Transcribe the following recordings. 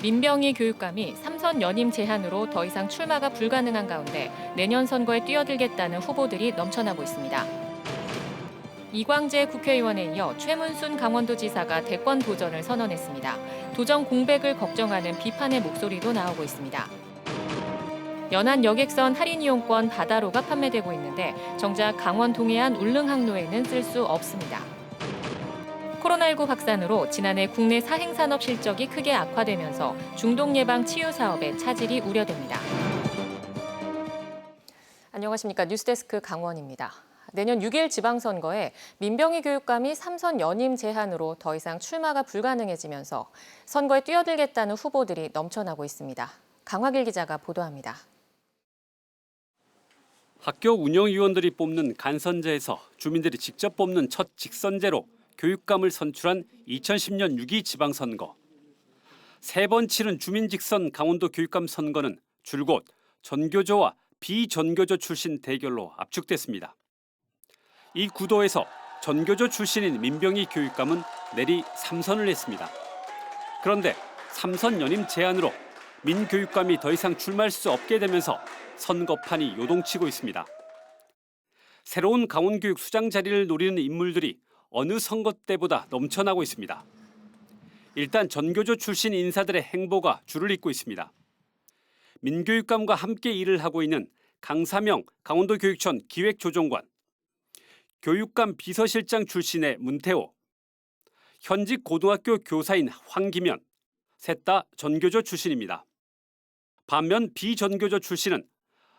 민병희 교육감이 3선 연임 제한으로 더 이상 출마가 불가능한 가운데 내년 선거에 뛰어들겠다는 후보들이 넘쳐나고 있습니다. 이광재 국회의원에 이어 최문순 강원도지사가 대권 도전을 선언했습니다. 도전 공백을 걱정하는 비판의 목소리도 나오고 있습니다. 연안 여객선 할인 이용권 바다로가 판매되고 있는데 정작 강원 동해안 울릉 항로에는 쓸 수 없습니다. 코로나19 확산으로 지난해 국내 사행산업 실적이 크게 악화되면서 중독 예방 치유 사업에 차질이 우려됩니다. 안녕하십니까. 뉴스데스크 강원입니다. 내년 6일 지방선거에 민병희 교육감이 3선 연임 제한으로 더 이상 출마가 불가능해지면서 선거에 뛰어들겠다는 후보들이 넘쳐나고 있습니다. 강화길 기자가 보도합니다. 학교 운영위원들이 뽑는 간선제에서 주민들이 직접 뽑는 첫 직선제로 교육감을 선출한 2010년 6.2 지방선거. 세 번 치른 주민직선 강원도 교육감 선거는 줄곧 전교조와 비전교조 출신 대결로 압축됐습니다. 이 구도에서 전교조 출신인 민병희 교육감은 내리 3선을 했습니다. 그런데 3선 연임 제한으로 민 교육감이 더 이상 출마할 수 없게 되면서 선거판이 요동치고 있습니다. 새로운 강원교육 수장 자리를 노리는 인물들이 어느 선거 때보다 넘쳐나고 있습니다. 일단 전교조 출신 인사들의 행보가 줄을 잇고 있습니다. 민교육감과 함께 일을 하고 있는 강사명 강원도교육청 기획조정관, 교육감 비서실장 출신의 문태호, 현직 고등학교 교사인 황기면, 셋 다 전교조 출신입니다. 반면 비전교조 출신은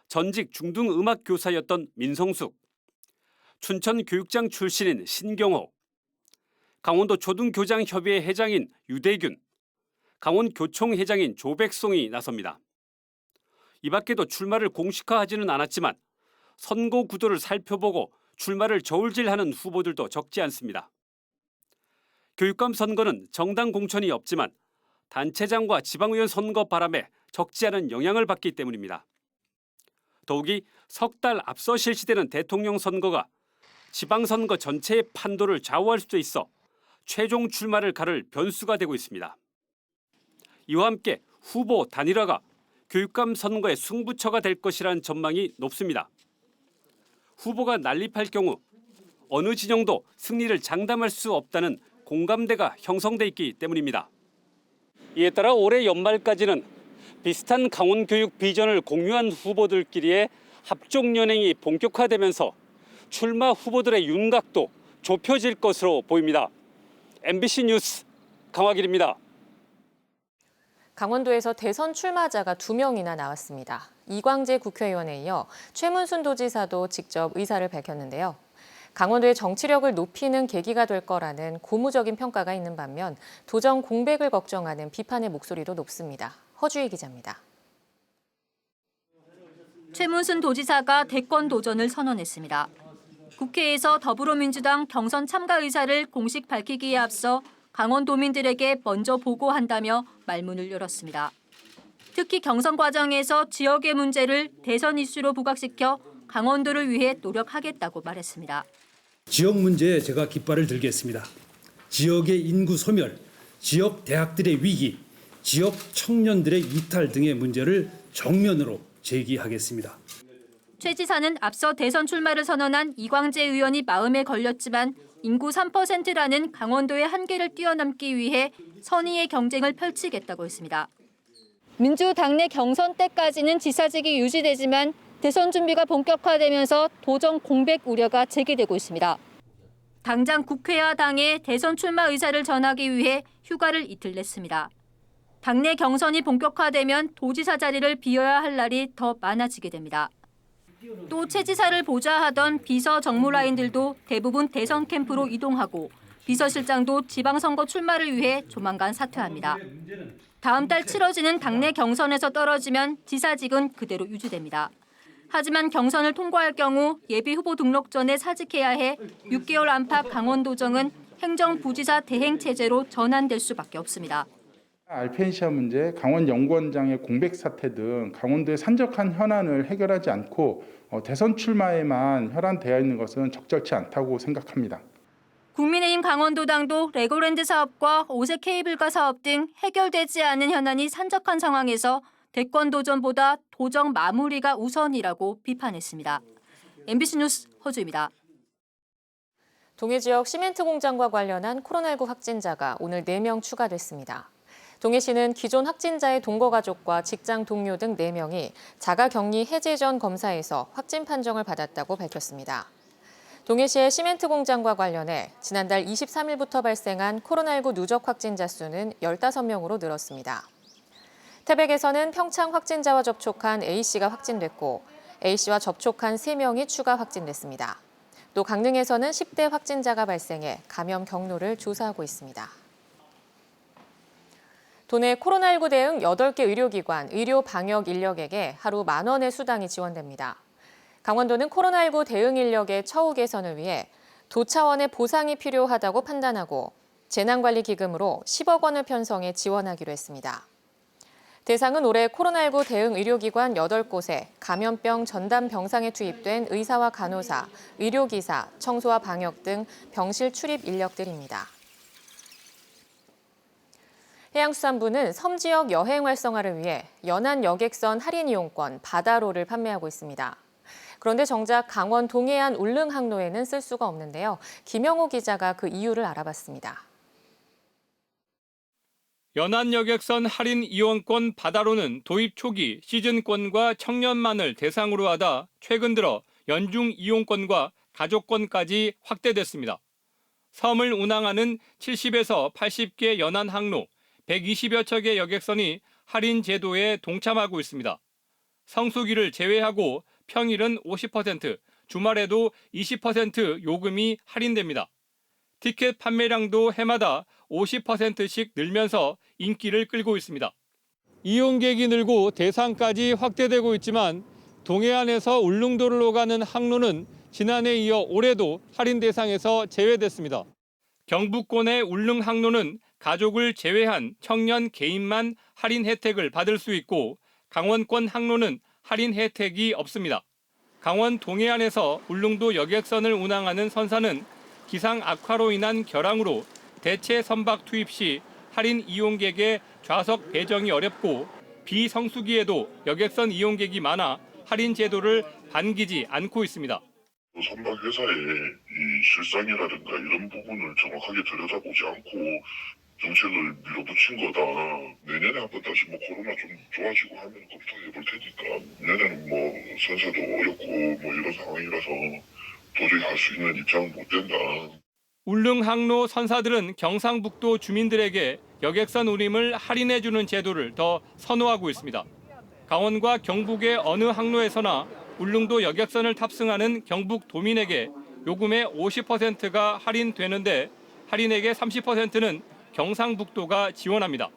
전직 중등음악교사였던 민성숙, 춘천교육장 출신인 신경호, 강원도 초등교장협의회 회장인 유대균, 강원교총 회장인 조백송이 나섭니다. 이 밖에도 출마를 공식화하지는 않았지만 선거 구도를 살펴보고 출마를 저울질하는 후보들도 적지 않습니다. 교육감 선거는 정당 공천이 없지만 단체장과 지방의원 선거 바람에 적지 않은 영향을 받기 때문입니다. 더욱이 석 달 앞서 실시되는 대통령 선거가 지방선거 전체의 판도를 좌우할 수도 있어 최종 출마를 가를 변수가 되고 있습니다. 이와 함께 후보 단일화가 교육감 선거의 승부처가 될 것이라는 전망이 높습니다. 후보가 난립할 경우 어느 진영도 승리를 장담할 수 없다는 공감대가 형성돼 있기 때문입니다. 이에 따라 올해 연말까지는 비슷한 강원교육 비전을 공유한 후보들끼리의 합종연행이 본격화되면서 출마 후보들의 윤곽도 좁혀질 것으로 보입니다. MBC 뉴스 강화길입니다. 강원도에서 대선 출마자가 2명이나 나왔습니다. 이광재 국회의원에 이어 최문순 도지사도 직접 의사를 밝혔는데요. 강원도의 정치력을 높이는 계기가 될 거라는 고무적인 평가가 있는 반면 도전 공백을 걱정하는 비판의 목소리도 높습니다. 허주희 기자입니다. 최문순 도지사가 대권 도전을 선언했습니다. 국회에서 더불어민주당 경선 참가 의사를 공식 밝히기에 앞서 강원도민들에게 먼저 보고한다며 말문을 열었습니다. 특히 경선 과정에서 지역의 문제를 대선 이슈로 부각시켜 강원도를 위해 노력하겠다고 말했습니다. 지역 문제에 제가 깃발을 들겠습니다. 지역의 인구 소멸, 지역 대학들의 위기, 지역 청년들의 이탈 등의 문제를 정면으로 제기하겠습니다. 최 지사는 앞서 대선 출마를 선언한 이광재 의원이 마음에 걸렸지만 인구 3%라는 강원도의 한계를 뛰어넘기 위해 선의의 경쟁을 펼치겠다고 했습니다. 민주당내 경선 때까지는 지사직이 유지되지만 대선 준비가 본격화되면서 도정 공백 우려가 제기되고 있습니다. 당장 국회와 당에 대선 출마 의사를 전하기 위해 휴가를 이틀 냈습니다. 당내 경선이 본격화되면 도지사 자리를 비워야 할 날이 더 많아지게 됩니다. 또 최 지사를 보좌하던 비서 정무라인들도 대부분 대선 캠프로 이동하고 비서실장도 지방선거 출마를 위해 조만간 사퇴합니다. 다음 달 치러지는 당내 경선에서 떨어지면 지사직은 그대로 유지됩니다. 하지만 경선을 통과할 경우 예비 후보 등록 전에 사직해야 해 6개월 안팎 강원도정은 행정부지사 대행체제로 전환될 수밖에 없습니다. 알펜시아 문제, 강원연구원장의 공백 사태 등 강원도의 산적한 현안을 해결하지 않고 대선 출마에만 혈안되어 있는 것은 적절치 않다고 생각합니다. 국민의힘 강원도당도 레고랜드 사업과 오색 케이블카 사업 등 해결되지 않은 현안이 산적한 상황에서 대권 도전보다 도정 마무리가 우선이라고 비판했습니다. MBC 뉴스 허주입니다. 동해 지역 시멘트 공장과 관련한 코로나19 확진자가 오늘 4명 추가됐습니다. 동해시는 기존 확진자의 동거가족과 직장 동료 등 4명이 자가격리 해제 전 검사에서 확진 판정을 받았다고 밝혔습니다. 동해시의 시멘트 공장과 관련해 지난달 23일부터 발생한 코로나19 누적 확진자 수는 15명으로 늘었습니다. 태백에서는 평창 확진자와 접촉한 A씨가 확진됐고 A씨와 접촉한 3명이 추가 확진됐습니다. 또 강릉에서는 10대 확진자가 발생해 감염 경로를 조사하고 있습니다. 도내 코로나19 대응 8개 의료기관, 의료 방역 인력에게 하루 10,000원의 수당이 지원됩니다. 강원도는 코로나19 대응 인력의 처우 개선을 위해 도 차원의 보상이 필요하다고 판단하고 재난관리기금으로 10억 원을 편성해 지원하기로 했습니다. 대상은 올해 코로나19 대응 의료기관 8곳에 감염병 전담 병상에 투입된 의사와 간호사, 의료기사, 청소와 방역 등 병실 출입 인력들입니다. 해양수산부는 섬 지역 여행 활성화를 위해 연안 여객선 할인 이용권 바다로를 판매하고 있습니다. 그런데 정작 강원 동해안 울릉 항로에는 쓸 수가 없는데요. 김영호 기자가 그 이유를 알아봤습니다. 연안 여객선 할인 이용권 바다로는 도입 초기 시즌권과 청년만을 대상으로 하다 최근 들어 연중 이용권과 가족권까지 확대됐습니다. 섬을 운항하는 70에서 80개 연안 항로 120여 척의 여객선이 할인 제도에 동참하고 있습니다. 성수기를 제외하고 평일은 50%, 주말에도 20% 요금이 할인됩니다. 티켓 판매량도 해마다 50%씩 늘면서 인기를 끌고 있습니다. 이용객이 늘고 대상까지 확대되고 있지만 동해안에서 울릉도로 가는 항로는 지난해에 이어 올해도 할인 대상에서 제외됐습니다. 경북권의 울릉 항로는 가족을 제외한 청년 개인만 할인 혜택을 받을 수 있고 강원권 항로는 할인 혜택이 없습니다. 강원 동해안에서 울릉도 여객선을 운항하는 선사는 기상 악화로 인한 결항으로 대체 선박 투입 시 할인 이용객의 좌석 배정이 어렵고 비성수기에도 여객선 이용객이 많아 할인 제도를 반기지 않고 있습니다. 선박 회사의 이 실상이라든가 이런 부분을 정확하게 들여다보지 않고 정책을 밀어붙인 거다. 내년에 한번 다시 코로나 좀 좋아지고 하면 검토해 볼 테니까 내년은 선사도 어렵고 이런 상황이라서 도저히 할 수 있는 입장은 못 된다. 울릉 항로 선사들은 경상북도 주민들에게 여객선 운임을 할인해주는 제도를 더 선호하고 있습니다. 강원과 경북의 어느 항로에서나 울릉도 여객선을 탑승하는 경북 도민에게 요금의 50%가 할인되는데 할인액의 30%는 경상북도가 지원합니다.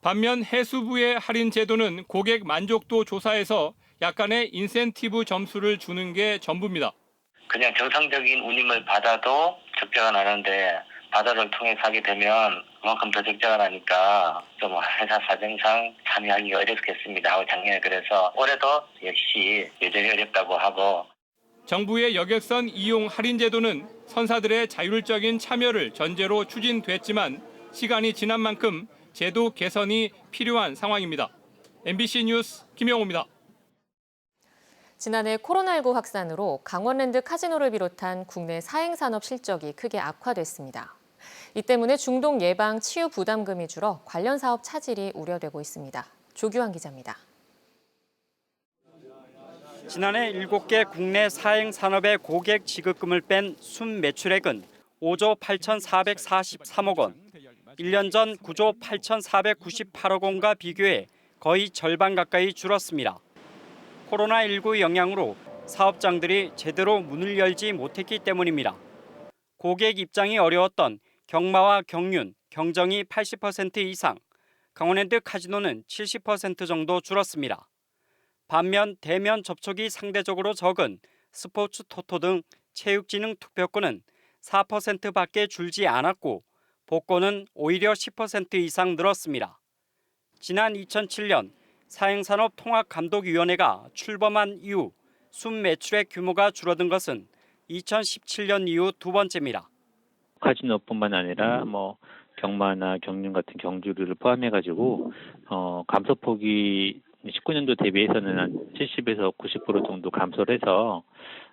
반면 해수부의 할인 제도는 고객 만족도 조사에서 약간의 인센티브 점수를 주는 게 전부입니다. 그냥 정상적인 운임을 받아도 적자가 나는데 바다를 통해 가게 되면 그만큼 더 적자가 나니까 좀 회사 사정상 참여하기가 어렵겠습니다. 작년에 그래서 올해도 역시 여전히 어렵다고 하고. 정부의 여객선 이용 할인 제도는 선사들의 자율적인 참여를 전제로 추진됐지만 시간이 지난 만큼 제도 개선이 필요한 상황입니다. MBC 뉴스 김영호입니다. 지난해 코로나19 확산으로 강원랜드 카지노를 비롯한 국내 사행산업 실적이 크게 악화됐습니다. 이 때문에 중독 예방 치유 부담금이 줄어 관련 사업 차질이 우려되고 있습니다. 조규환 기자입니다. 지난해 7개 국내 사행산업의 고객 지급금을 뺀 순매출액은 5조 8,443억 원, 1년 전 9조 8,498억 원과 비교해 거의 절반 가까이 줄었습니다. 코로나19 영향으로 사업장들이 제대로 문을 열지 못했기 때문입니다. 고객 입장이 어려웠던 경마와 경륜, 경정이 80% 이상, 강원랜드 카지노는 70% 정도 줄었습니다. 반면 대면 접촉이 상대적으로 적은 스포츠 토토 등 체육진흥 투표권은 4%밖에 줄지 않았고 복권은 오히려 10% 이상 늘었습니다. 지난 2007년 사행산업통합감독위원회가 출범한 이후 순매출액 규모가 줄어든 것은 2017년 이후 두 번째입니다. 카지노뿐만 아니라 경마나 경륜 같은 경주를 포함해가지고 감소폭이 19년도 대비해서는 한 70에서 90% 정도 감소를 해서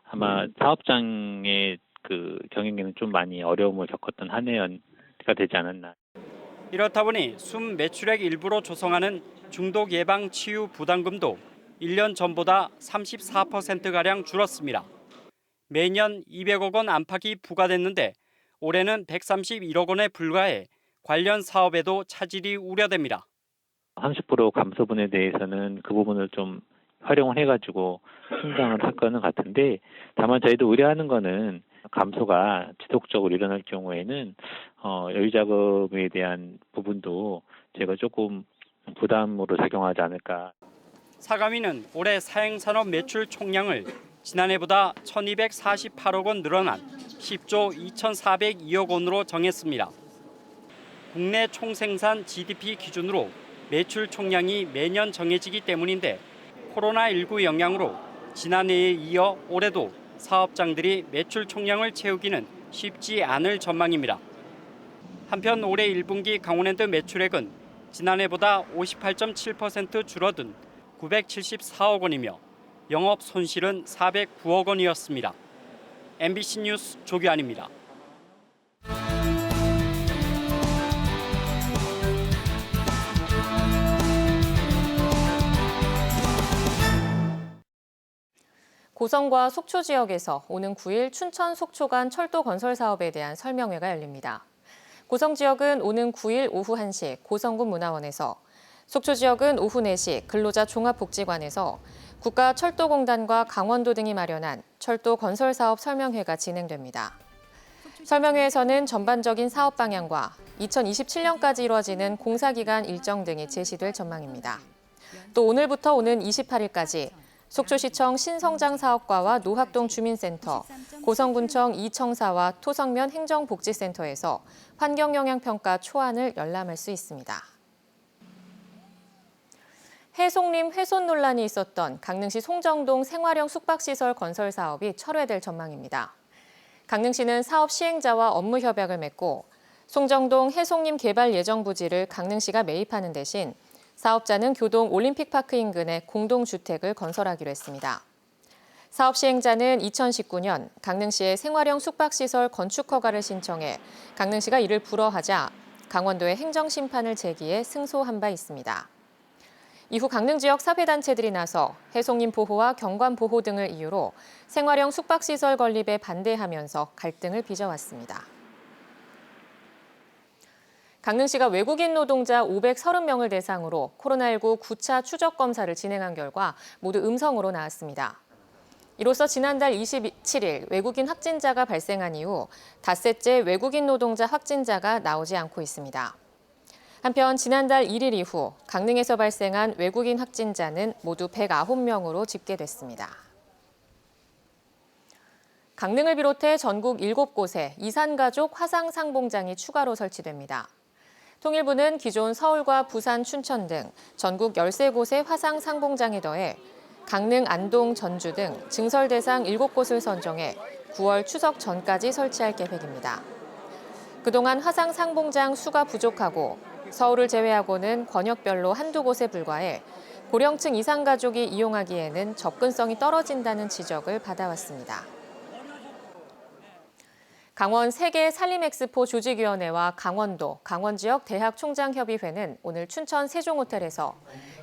아마 사업장의 그 경영에는 좀 많이 어려움을 겪었던 한 해가 되지 않았나. 이렇다 보니 숨 매출액 일부로 조성하는 중독 예방 치유 부담금도 1년 전보다 34%가량 줄었습니다. 매년 200억 원 안팎이 부과됐는데 올해는 131억 원에 불과해 관련 사업에도 차질이 우려됩니다. 30% 감소분에 대해서는 그 부분을 좀 활용을 해가지고 충당을 할 거는 같은데, 다만 저희도 우려하는 거는 감소가 지속적으로 일어날 경우에는 여유자금에 대한 부분도 제가 조금 부담으로 작용하지 않을까. 사가미는 올해 사행산업 매출 총량을 지난해보다 1,248억 원 늘어난 10조 2,402억 원으로 정했습니다. 국내 총생산 GDP 기준으로 매출 총량이 매년 정해지기 때문인데 코로나19 영향으로 지난해에 이어 올해도 사업장들이 매출 총량을 채우기는 쉽지 않을 전망입니다. 한편 올해 1분기 강원랜드 매출액은 지난해보다 58.7% 줄어든 974억 원이며 영업 손실은 409억 원이었습니다. MBC 뉴스 조규환입니다. 고성과 속초 지역에서 오는 9일 춘천 속초 간 철도 건설 사업에 대한 설명회가 열립니다. 고성 지역은 오는 9일 오후 1시 고성군 문화원에서, 속초 지역은 오후 4시 근로자 종합복지관에서 국가철도공단과 강원도 등이 마련한 철도 건설 사업 설명회가 진행됩니다. 설명회에서는 전반적인 사업 방향과 2027년까지 이루어지는 공사기간 일정 등이 제시될 전망입니다. 또 오늘부터 오는 28일까지 속초시청 신성장사업과와 노학동 주민센터, 고성군청 이청사와 토성면 행정복지센터에서 환경영향평가 초안을 열람할 수 있습니다. 해송림 훼손 논란이 있었던 강릉시 송정동 생활형 숙박시설 건설 사업이 철회될 전망입니다. 강릉시는 사업 시행자와 업무 협약을 맺고 송정동 해송림 개발 예정 부지를 강릉시가 매입하는 대신 사업자는 교동 올림픽파크 인근에 공동주택을 건설하기로 했습니다. 사업 시행자는 2019년 강릉시의 생활형 숙박시설 건축 허가를 신청해 강릉시가 이를 불허하자 강원도에 행정심판을 제기해 승소한 바 있습니다. 이후 강릉 지역 사회단체들이 나서 해송림 보호와 경관 보호 등을 이유로 생활형 숙박시설 건립에 반대하면서 갈등을 빚어왔습니다. 강릉시가 외국인 노동자 530명을 대상으로 코로나19 9차 추적 검사를 진행한 결과 모두 음성으로 나왔습니다. 이로써 지난달 27일 외국인 확진자가 발생한 이후 닷새째 외국인 노동자 확진자가 나오지 않고 있습니다. 한편 지난달 1일 이후 강릉에서 발생한 외국인 확진자는 모두 109명으로 집계됐습니다. 강릉을 비롯해 전국 7곳에 이산가족 화상상봉장이 추가로 설치됩니다. 통일부는 기존 서울과 부산, 춘천 등 전국 13곳의 화상상봉장에 더해 강릉, 안동, 전주 등 증설 대상 7곳을 선정해 9월 추석 전까지 설치할 계획입니다. 그동안 화상상봉장 수가 부족하고 서울을 제외하고는 권역별로 한두 곳에 불과해 고령층 이상 가족이 이용하기에는 접근성이 떨어진다는 지적을 받아왔습니다. 강원 세계 산림엑스포 조직위원회와 강원도, 강원지역 대학총장협의회는 오늘 춘천 세종호텔에서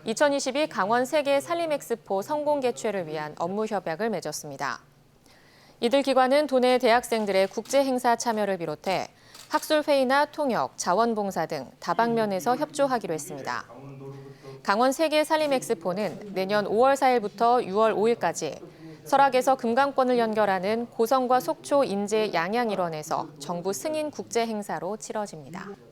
2022 강원 세계 산림엑스포 성공 개최를 위한 업무 협약을 맺었습니다. 이들 기관은 도내 대학생들의 국제 행사 참여를 비롯해 학술회의나 통역, 자원봉사 등 다방면에서 협조하기로 했습니다. 강원 세계 산림엑스포는 내년 5월 4일부터 6월 5일까지 설악에서 금강권을 연결하는 고성과 속초, 인제, 양양 일원에서 정부 승인 국제 행사로 치러집니다.